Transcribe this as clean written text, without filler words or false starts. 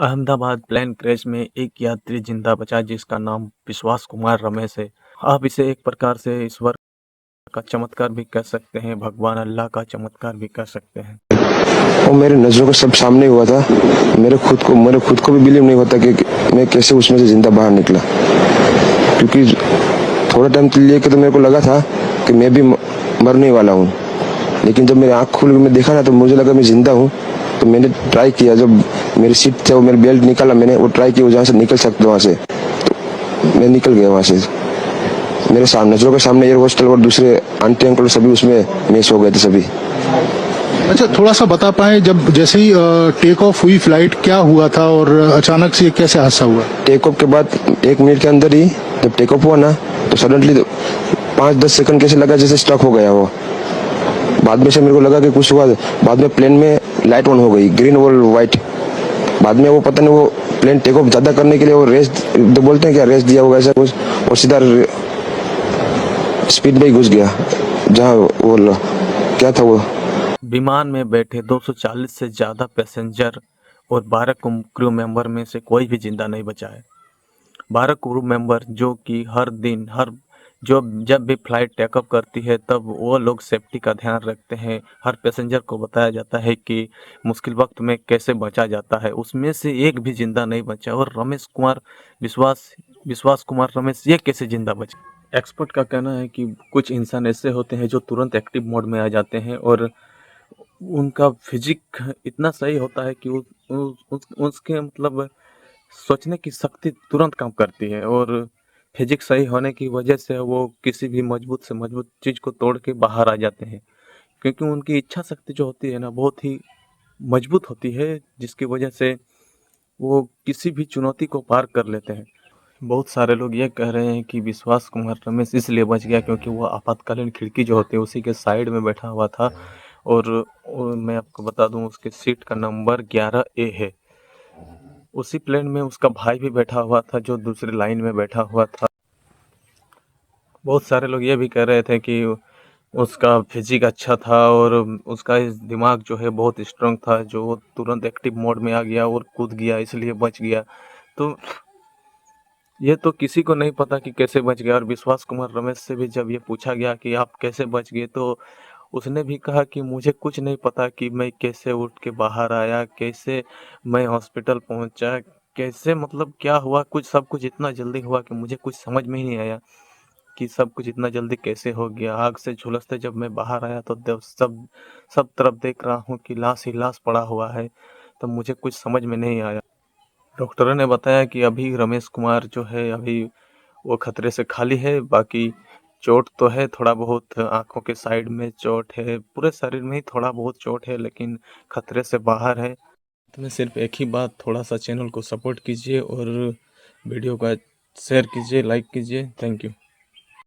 Ahmedabad plane crash में एक यात्री जिंदा बचा जिसका नाम विश्वास कुमार रमेश है। आप इसे एक प्रकार से ईश्वर का चमत्कार भी कह सकते हैं, भगवान अल्लाह का चमत्कार भी कह सकते हैं। वो मेरे नजरों के सब सामने हुआ था। मेरे खुद को भी बिलीव नहीं होता कि मैं कैसे उसमें से जिंदा बाहर निकला, क्योंकि थोड़ा टाइम के लिए तो मेरे को लगा था कि मैं भी मरने वाला हूँ। लेकिन जब मेरी आँख खुल के मैं देखा ना तो मुझे लगा मैं जिंदा हूँ। तो मैंने ट्राई किया, जब मेरी सीट से वो मेरी बेल्ट निकाला, मैंने वो ट्राई किया जहाँ से निकल सकते वहाँ से, तो मैं निकल गया वहाँ से। मेरे सामने नजरों के सामने एयर हॉस्टल और दूसरे आंटी अंकल सभी उसमें मिस हो गए थे सभी। अच्छा, थोड़ा सा बता पाए, जब जैसे ही टेक ऑफ हुई फ्लाइट, क्या हुआ था और अचानक से कैसे हादसा हुआ? टेक ऑफ के बाद 1 मिनट के अंदर ही जब टेक ऑफ हुआ ना तो सडनली 5-10 सेकंड कैसे लगा जैसे स्टक हो गया वो। बाद में से मेरे को लगा कि कुछ हुआ। बाद में प्लेन में लाइट ऑन हो गई, ग्रीन और व्हाइट। बाद में वो पता नहीं वो प्लेन टेक ऑफ ज्यादा करने के लिए वो रेस तो बोलते हैं क्या, रेस दिया होगा ऐसा कुछ, और सीधा स्पीड में ही घुस गया जहाँ वो क्या था वो। विमान में बैठे 240 से ज़्यादा पैसेंजर और 12 क्रू मेंबर में से कोई भी जिंदा नहीं बचा है। 12 क्रू मेंबर जो कि हर दिन जब भी फ्लाइट टेकअप करती है तब वो लोग सेफ्टी का ध्यान रखते हैं। हर पैसेंजर को बताया जाता है कि मुश्किल वक्त में कैसे बचा जाता है। उसमें से एक भी जिंदा नहीं बचा। और विश्वास कुमार रमेश ये कैसे जिंदा बचे? एक्सपर्ट का कहना है कि कुछ इंसान ऐसे होते हैं जो तुरंत एक्टिव मोड में आ जाते हैं और उनका फिजिक इतना सही होता है कि उसके मतलब सोचने की शक्ति तुरंत काम करती है और फिजिक्स सही होने की वजह से वो किसी भी मजबूत से मजबूत चीज़ को तोड़ के बाहर आ जाते हैं, क्योंकि उनकी इच्छा शक्ति जो होती है ना बहुत ही मजबूत होती है, जिसकी वजह से वो किसी भी चुनौती को पार कर लेते हैं। बहुत सारे लोग ये कह रहे हैं कि विश्वास कुमार रमेश इसलिए बच गया क्योंकि वो आपातकालीन खिड़की जो होती है उसी के साइड में बैठा हुआ था। और मैं आपको बता दूं उसके सीट का नंबर 11A है। उसी प्लेन में उसका भाई भी बैठा हुआ था जो दूसरी लाइन में बैठा हुआ था। बहुत सारे लोग ये भी कह रहे थे कि उसका फिजिक अच्छा था और उसका दिमाग जो है बहुत स्ट्रांग था, जो वो तुरंत एक्टिव मोड में आ गया और कूद गया इसलिए बच गया। तो ये तो किसी को नहीं पता कि कैसे बच गया। और विश्वास कुमार रमेश से भी जब ये पूछा गया कि आप कैसे बच गए तो उसने भी कहा कि मुझे कुछ नहीं पता कि मैं कैसे उठ के बाहर आया, कैसे मैं हॉस्पिटल पहुंचा, कैसे मतलब क्या हुआ, सब कुछ इतना जल्दी हुआ कि मुझे कुछ समझ में ही नहीं आया कि सब कुछ इतना जल्दी कैसे हो गया। आग से झुलसते जब मैं बाहर आया तो सब तरफ देख रहा हूँ कि लाश ही लाश पड़ा हुआ है, तो मुझे कुछ समझ में नहीं आया। डॉक्टरों ने बताया कि अभी रमेश कुमार जो है अभी वो खतरे से खाली है। बाकी चोट तो है, थोड़ा बहुत आंखों के साइड में चोट है, पूरे शरीर में ही थोड़ा बहुत चोट है, लेकिन खतरे से बाहर है। तो मैं सिर्फ एक ही बात, थोड़ा सा चैनल को सपोर्ट कीजिए और वीडियो को शेयर कीजिए, लाइक कीजिए। Thank you.